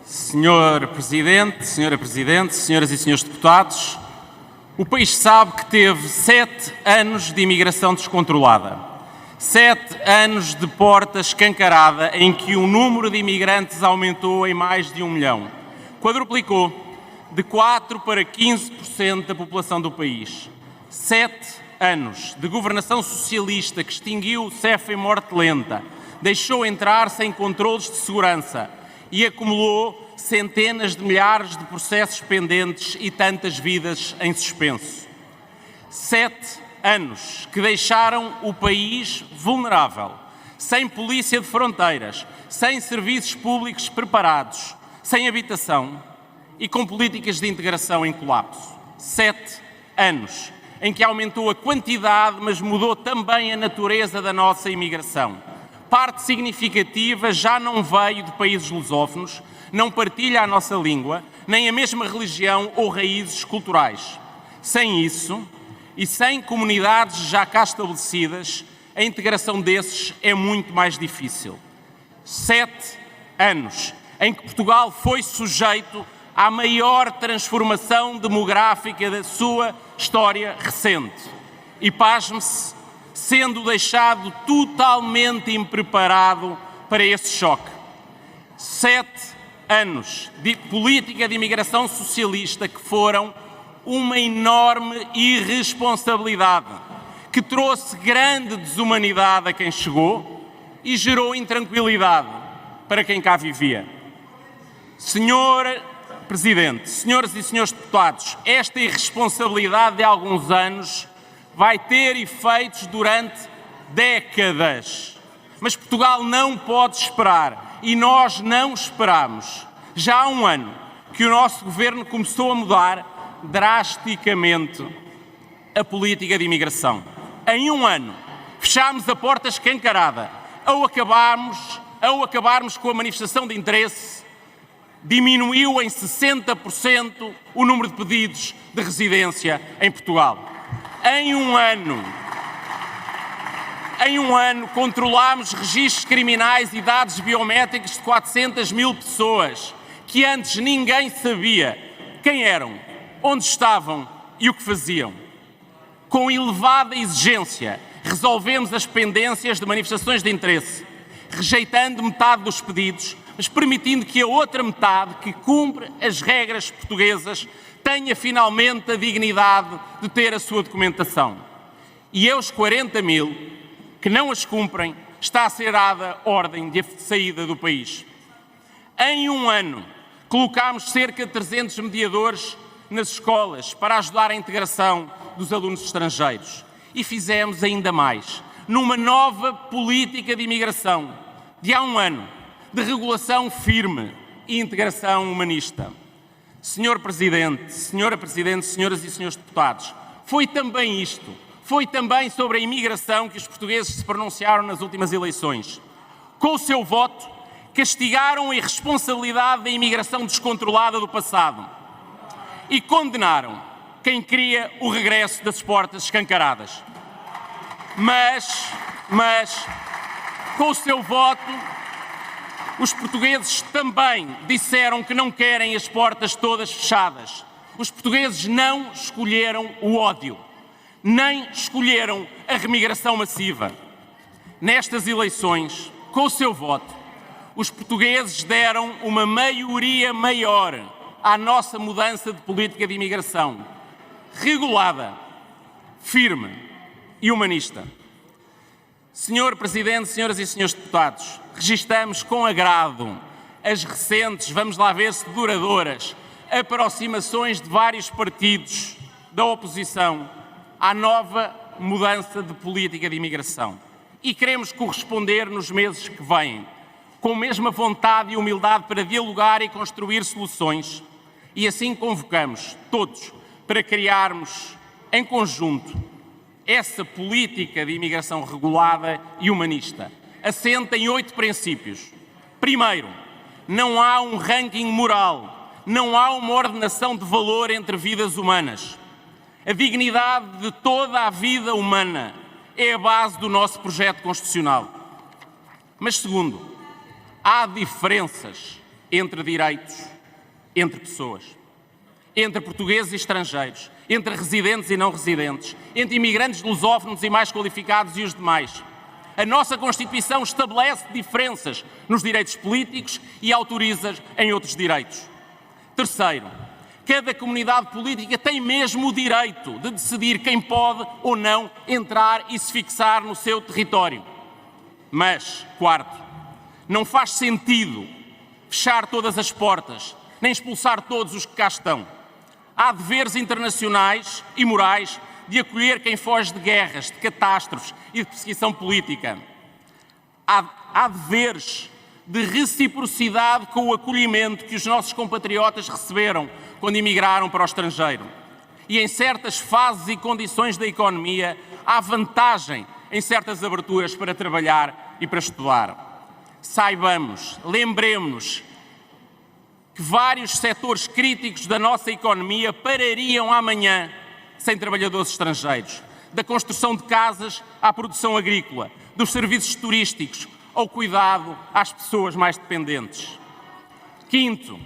Senhora Presidente, senhoras e senhores deputados, o país sabe que teve 7 anos de imigração descontrolada. 7 anos de porta escancarada em que o número de imigrantes aumentou em mais de 1 milhão. Quadruplicou de 4% para 15% da população do país. 7 anos de governação socialista que extinguiu o CEF em morte lenta, deixou entrar sem controlos de segurança e acumulou centenas de milhares de processos pendentes e tantas vidas em suspenso. 7 anos que deixaram o país vulnerável, sem polícia de fronteiras, sem serviços públicos preparados, sem habitação e com políticas de integração em colapso. 7 anos em que aumentou a quantidade, mas mudou também a natureza da nossa imigração. Parte significativa já não veio de países lusófonos, não partilha a nossa língua, nem a mesma religião ou raízes culturais. Sem isso, e sem comunidades já cá estabelecidas, a integração desses é muito mais difícil. 7 anos em que Portugal foi sujeito à maior transformação demográfica da sua história recente. E, pasme-se, sendo deixado totalmente impreparado para esse choque. 7 anos de política de imigração socialista que foram uma enorme irresponsabilidade, que trouxe grande desumanidade a quem chegou e gerou intranquilidade para quem cá vivia. Senhor Presidente, senhoras e senhores deputados, esta irresponsabilidade de alguns anos vai ter efeitos durante décadas. Mas Portugal não pode esperar e nós não esperamos. Já há 1 ano que o nosso governo começou a mudar drasticamente a política de imigração. Em 1 ano fechámos a porta escancarada. Ao acabarmos com a manifestação de interesse, diminuiu em 60% o número de pedidos de residência em Portugal. Em um ano, controlámos registros criminais e dados biométricos de 400 mil pessoas que antes ninguém sabia quem eram, onde estavam e o que faziam. Com elevada exigência, resolvemos as pendências de manifestações de interesse, rejeitando metade dos pedidos, mas permitindo que a outra metade, que cumpre as regras portuguesas, tenha finalmente a dignidade de ter a sua documentação. E aos 40 mil que não as cumprem, está a ser dada ordem de saída do país. Em 1 ano, colocámos cerca de 300 mediadores nas escolas para ajudar a integração dos alunos estrangeiros. E fizemos ainda mais, numa nova política de imigração, de há 1 ano, de regulação firme e integração humanista. Senhora Presidente, senhoras e senhores deputados, foi também isto, foi também sobre a imigração que os portugueses se pronunciaram nas últimas eleições. Com o seu voto, castigaram a irresponsabilidade da imigração descontrolada do passado e condenaram quem queria o regresso das portas escancaradas. Mas, com o seu voto, os portugueses também disseram que não querem as portas todas fechadas. Os portugueses não escolheram o ódio, nem escolheram a remigração massiva. Nestas eleições, com o seu voto, os portugueses deram uma maioria maior à nossa mudança de política de imigração, regulada, firme e humanista. Senhor Presidente, senhoras e senhores deputados, registamos com agrado as recentes, vamos lá ver se duradouras, aproximações de vários partidos da oposição à nova mudança de política de imigração. E queremos corresponder nos meses que vêm, com a mesma vontade e humildade para dialogar e construir soluções. E assim convocamos todos para criarmos em conjunto essa política de imigração regulada e humanista. Assenta em 8 princípios. Primeiro, não há um ranking moral, não há uma ordenação de valor entre vidas humanas. A dignidade de toda a vida humana é a base do nosso projeto constitucional. Mas segundo, há diferenças entre direitos, entre pessoas, entre portugueses e estrangeiros, entre residentes e não residentes, entre imigrantes lusófonos e mais qualificados e os demais. A nossa Constituição estabelece diferenças nos direitos políticos e autoriza em outros direitos. Terceiro, cada comunidade política tem mesmo o direito de decidir quem pode ou não entrar e se fixar no seu território. Mas, quarto, não faz sentido fechar todas as portas, nem expulsar todos os que cá estão. Há deveres internacionais e morais de acolher quem foge de guerras, de catástrofes e de perseguição política. Há deveres de reciprocidade com o acolhimento que os nossos compatriotas receberam quando emigraram para o estrangeiro. E em certas fases e condições da economia, há vantagem em certas aberturas para trabalhar e para estudar. Saibamos, lembremos-nos que vários setores críticos da nossa economia parariam amanhã sem trabalhadores estrangeiros. Da construção de casas à produção agrícola, dos serviços turísticos ao cuidado às pessoas mais dependentes. Quinto,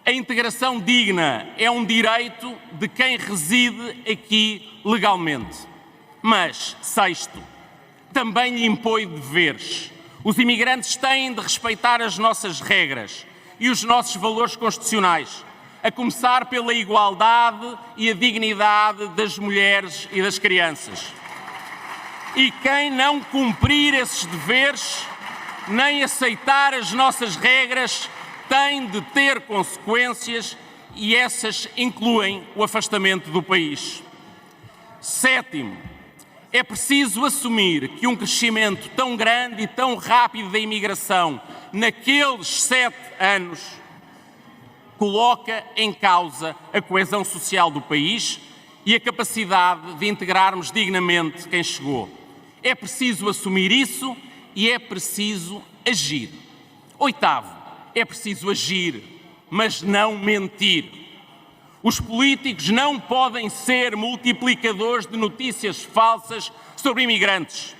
a integração digna é um direito de quem reside aqui legalmente. Mas, sexto, também lhe impõe deveres. Os imigrantes têm de respeitar as nossas regras e os nossos valores constitucionais, a começar pela igualdade e a dignidade das mulheres e das crianças. E quem não cumprir esses deveres, nem aceitar as nossas regras, tem de ter consequências e essas incluem o afastamento do país. Sétimo, é preciso assumir que um crescimento tão grande e tão rápido da imigração naqueles 7 anos coloca em causa a coesão social do país e a capacidade de integrarmos dignamente quem chegou. É preciso assumir isso e é preciso agir. Oitavo, é preciso agir, mas não mentir. Os políticos não podem ser multiplicadores de notícias falsas sobre imigrantes.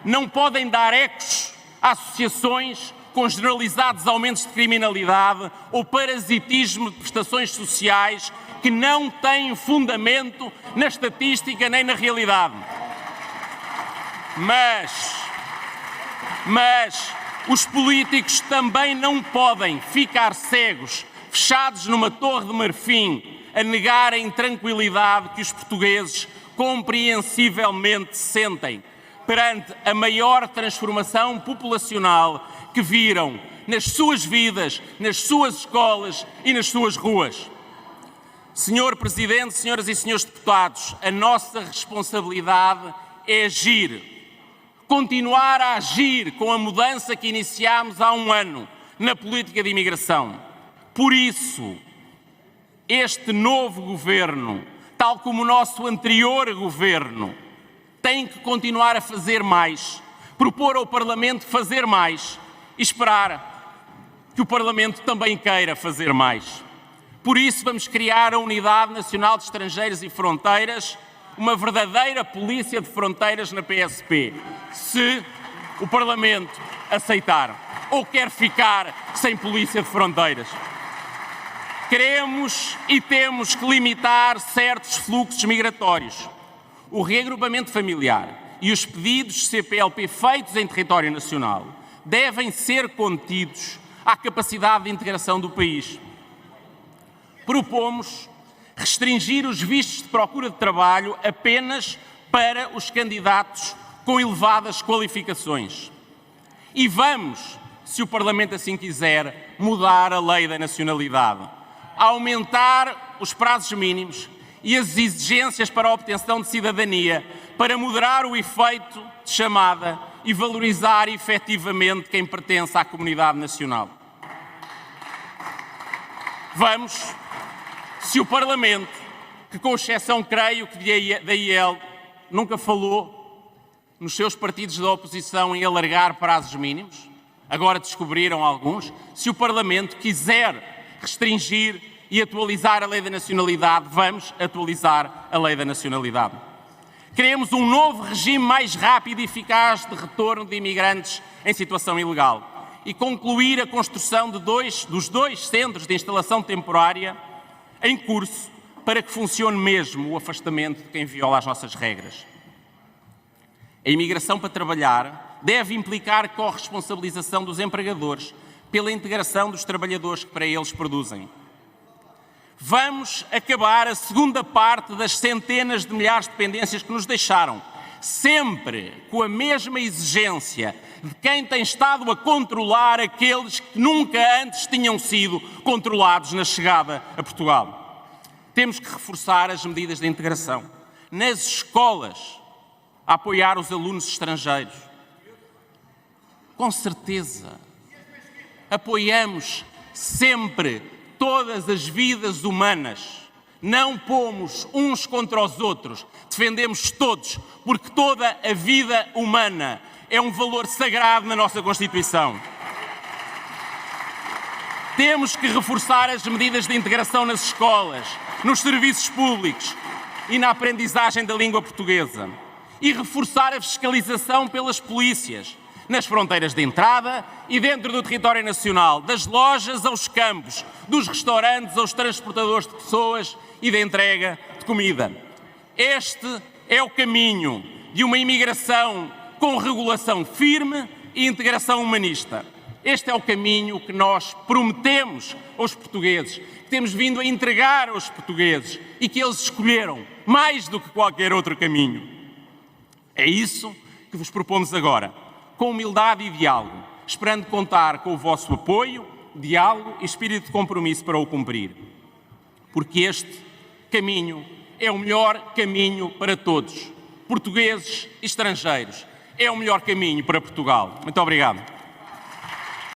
Não podem dar ecos a associações com generalizados aumentos de criminalidade ou parasitismo de prestações sociais que não têm fundamento na estatística nem na realidade. Mas os políticos também não podem ficar cegos, fechados numa torre de marfim, a negar a intranquilidade que os portugueses compreensivelmente sentem perante a maior transformação populacional que viram nas suas vidas, nas suas escolas e nas suas ruas. Senhor Presidente, senhoras e senhores deputados, a nossa responsabilidade é agir. Continuar a agir com a mudança que iniciámos há um ano na política de imigração. Por isso, este novo governo, tal como o nosso anterior governo, tem que continuar a fazer mais, propor ao Parlamento fazer mais e esperar que o Parlamento também queira fazer mais. Por isso, vamos criar a Unidade Nacional de Estrangeiros e Fronteiras, uma verdadeira polícia de fronteiras na PSP, se o Parlamento aceitar ou quer ficar sem polícia de fronteiras. Queremos e temos que limitar certos fluxos migratórios. O reagrupamento familiar e os pedidos de CPLP feitos em território nacional devem ser contidos à capacidade de integração do país. Propomos restringir os vistos de procura de trabalho apenas para os candidatos com elevadas qualificações. E vamos, se o Parlamento assim quiser, mudar a lei da nacionalidade, aumentar os prazos mínimos e as exigências para a obtenção de cidadania para moderar o efeito de chamada e valorizar efetivamente quem pertence à comunidade nacional. Vamos, se o Parlamento, que com exceção creio que da IEL nunca falou nos seus partidos da oposição em alargar prazos mínimos, agora descobriram alguns, se o Parlamento quiser restringir e atualizar a lei da nacionalidade, vamos atualizar a lei da nacionalidade. Queremos um novo regime mais rápido e eficaz de retorno de imigrantes em situação ilegal. e concluir a construção dos dois centros de instalação temporária em curso para que funcione mesmo o afastamento de quem viola as nossas regras. A imigração para trabalhar deve implicar corresponsabilização dos empregadores pela integração dos trabalhadores que para eles produzem. Vamos acabar a segunda parte das centenas de milhares de dependências que nos deixaram, sempre com a mesma exigência de quem tem estado a controlar aqueles que nunca antes tinham sido controlados na chegada a Portugal. Temos que reforçar as medidas de integração nas escolas, a apoiar os alunos estrangeiros. Com certeza, apoiamos sempre todas as vidas humanas. Não pomos uns contra os outros, defendemos todos, porque toda a vida humana é um valor sagrado na nossa Constituição. Temos que reforçar as medidas de integração nas escolas, nos serviços públicos e na aprendizagem da língua portuguesa. E reforçar a fiscalização pelas polícias, nas fronteiras de entrada e dentro do território nacional, das lojas aos campos, dos restaurantes aos transportadores de pessoas e da entrega de comida. Este é o caminho de uma imigração com regulação firme e integração humanista. Este é o caminho que nós prometemos aos portugueses, que temos vindo a entregar aos portugueses e que eles escolheram mais do que qualquer outro caminho. É isso que vos propomos agora, com humildade e diálogo, esperando contar com o vosso apoio, diálogo e espírito de compromisso para o cumprir. Porque este caminho é o melhor caminho para todos, portugueses e estrangeiros. É o melhor caminho para Portugal. Muito obrigado.